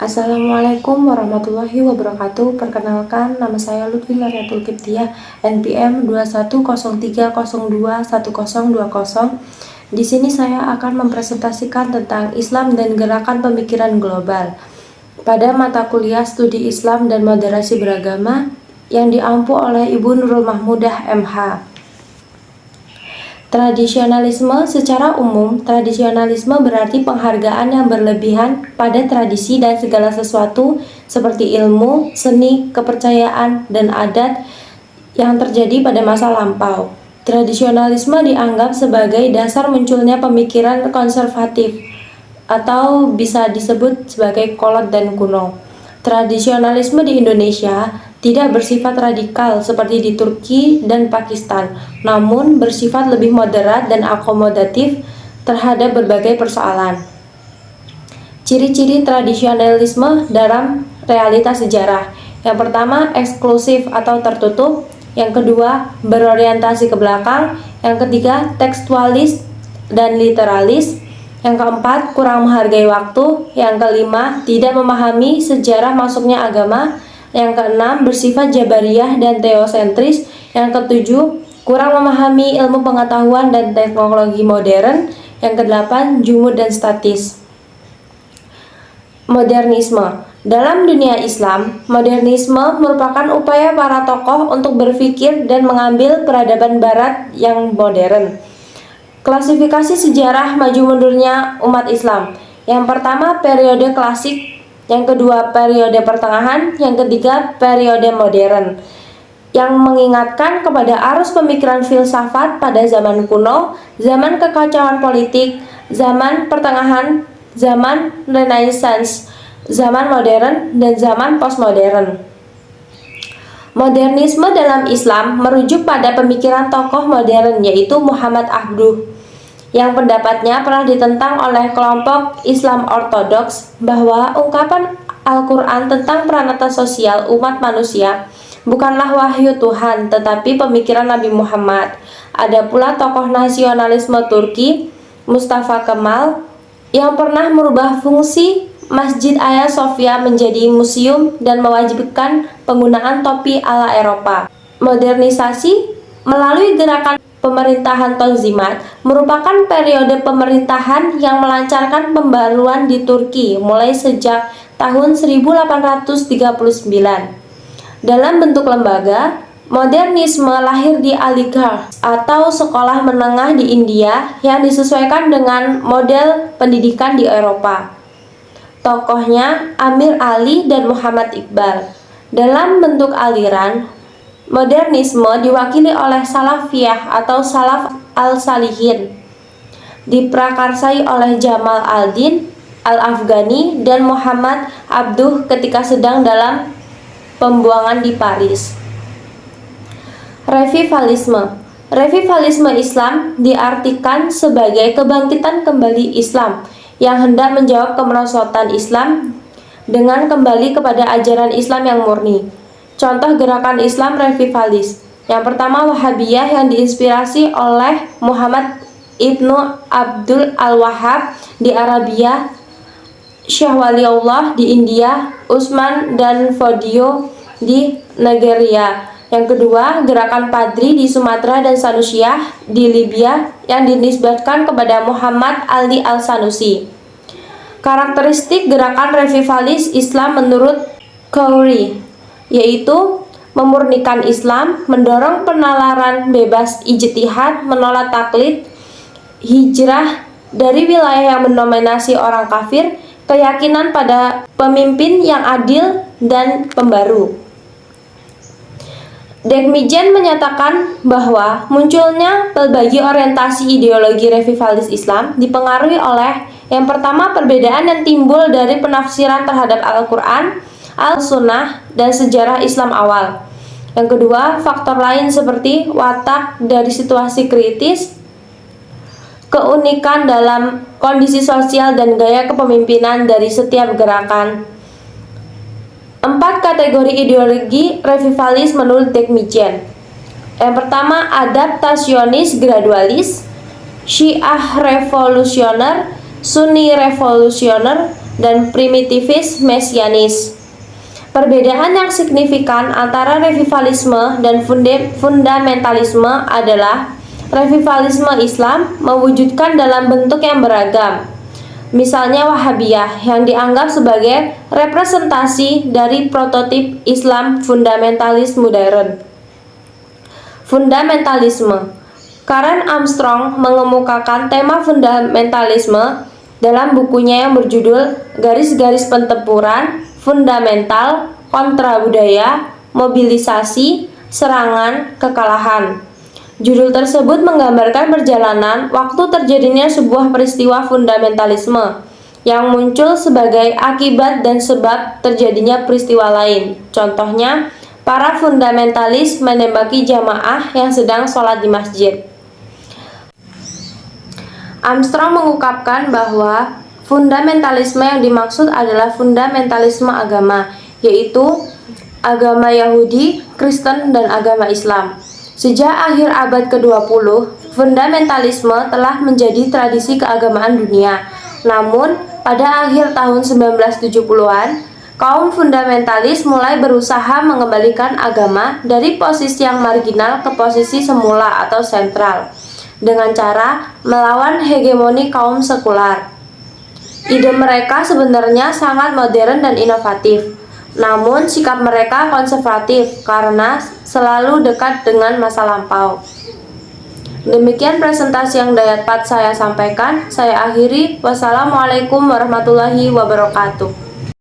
Assalamualaikum warahmatullahi wabarakatuh. Perkenalkan, nama saya Lutfi Mariatul Kiptiah, NPM 2103021020. Di sini saya akan mempresentasikan tentang Islam dan gerakan pemikiran global pada mata kuliah Studi Islam dan Moderasi Beragama yang diampu oleh Ibu Nurul Mahmudah MH. Tradisionalisme. Secara umum, tradisionalisme berarti penghargaan yang berlebihan pada tradisi dan segala sesuatu seperti ilmu, seni, kepercayaan, dan adat yang terjadi pada masa lampau. Tradisionalisme dianggap sebagai dasar munculnya pemikiran konservatif atau bisa disebut sebagai kolot dan kuno. Tradisionalisme di Indonesia tidak bersifat radikal seperti di Turki dan Pakistan, namun bersifat lebih moderat dan akomodatif terhadap berbagai persoalan. Ciri-ciri tradisionalisme dalam realitas sejarah. Yang pertama, eksklusif atau tertutup. Yang kedua, berorientasi ke belakang. Yang ketiga, tekstualis dan literalis. Yang keempat, kurang menghargai waktu. Yang kelima, tidak memahami sejarah masuknya agama. Yang keenam, bersifat jabariyah dan teosentris. Yang ketujuh, kurang memahami ilmu pengetahuan dan teknologi modern. Yang kedelapan, jumud dan statis. Modernisme. Dalam dunia Islam, modernisme merupakan upaya para tokoh untuk berpikir dan mengambil peradaban barat yang modern. Klasifikasi sejarah maju mundurnya umat Islam. Yang pertama, periode klasik. Yang kedua, periode pertengahan. Yang ketiga, periode modern, yang mengingatkan kepada arus pemikiran filsafat pada zaman kuno, zaman kekacauan politik, zaman pertengahan, zaman Renaissance, zaman modern, dan zaman postmodern. Modernisme dalam Islam merujuk pada pemikiran tokoh modern yaitu Muhammad Abduh, yang pendapatnya pernah ditentang oleh kelompok Islam Ortodoks bahwa ungkapan Al-Quran tentang peranatan sosial umat manusia bukanlah wahyu Tuhan tetapi pemikiran Nabi Muhammad. Ada pula tokoh nasionalisme Turki, Mustafa Kemal, yang pernah merubah fungsi Masjid Hagia Sophia menjadi museum dan mewajibkan penggunaan topi ala Eropa. Modernisasi melalui gerakan pemerintahan Tanzimat merupakan periode pemerintahan yang melancarkan pembaruan di Turki mulai sejak tahun 1839. Dalam bentuk lembaga, modernisme lahir di Aligarh atau sekolah menengah di India yang disesuaikan dengan model pendidikan di Eropa. Tokohnya Amir Ali dan Muhammad Iqbal. Dalam bentuk aliran, modernisme diwakili oleh Salafiyah atau Salaf al-Salihin, diprakarsai oleh Jamal al-Din al-Afghani dan Muhammad Abduh ketika sedang dalam pembuangan di Paris. Revivalisme. Revivalisme Islam diartikan sebagai kebangkitan kembali Islam yang hendak menjawab kemerosotan Islam dengan kembali kepada ajaran Islam yang murni. Contoh gerakan Islam revivalis. Yang pertama, Wahabiyah yang diinspirasi oleh Muhammad Ibnu Abdul Al-Wahhab di Arabia, Syekh Waliullah di India, Utsman dan Fodio di Nigeria. Yang kedua, gerakan Padri di Sumatera dan Sanusiah di Libya yang dinisbatkan kepada Muhammad Ali Al-Sanusi. Karakteristik gerakan revivalis Islam menurut Khoury yaitu memurnikan Islam, mendorong penalaran bebas ijtihad, menolak taklid, hijrah dari wilayah yang mendominasi orang kafir, keyakinan pada pemimpin yang adil dan pembaru. Dekmijen menyatakan bahwa munculnya berbagai orientasi ideologi revivalis Islam dipengaruhi oleh yang pertama, perbedaan yang timbul dari penafsiran terhadap Al-Quran, Al-Sunnah, dan sejarah Islam awal. Yang kedua, faktor lain seperti watak dari situasi kritis, keunikan dalam kondisi sosial dan gaya kepemimpinan dari setiap gerakan. 4 kategori ideologi revivalis menurut Dekmijen. Yang pertama, adaptasionis gradualis, Syiah revolusioner, Sunni revolusioner, dan primitivis mesianis. Perbedaan yang signifikan antara revivalisme dan fundamentalisme adalah revivalisme Islam mewujudkan dalam bentuk yang beragam. Misalnya Wahabiyah yang dianggap sebagai representasi dari prototip Islam fundamentalis modern. Fundamentalisme. Karen Armstrong mengemukakan tema fundamentalisme dalam bukunya yang berjudul Garis-garis Pertempuran Fundamental, Kontra Budaya, Mobilisasi, Serangan, Kekalahan. Judul tersebut menggambarkan perjalanan waktu terjadinya sebuah peristiwa fundamentalisme yang muncul sebagai akibat dan sebab terjadinya peristiwa lain. Contohnya, para fundamentalis menembaki jamaah yang sedang sholat di masjid. Armstrong mengungkapkan bahwa fundamentalisme yang dimaksud adalah fundamentalisme agama, yaitu agama Yahudi, Kristen, dan agama Islam. Sejak akhir abad ke-20, fundamentalisme telah menjadi tradisi keagamaan dunia. Namun, pada akhir tahun 1970-an, kaum fundamentalis mulai berusaha mengembalikan agama dari posisi yang marginal ke posisi semula atau sentral, dengan cara melawan hegemoni kaum sekular. Ide mereka sebenarnya sangat modern dan inovatif, namun sikap mereka konservatif karena selalu dekat dengan masa lampau. Demikian presentasi yang dapat saya sampaikan. Saya akhiri. Wassalamualaikum warahmatullahi wabarakatuh.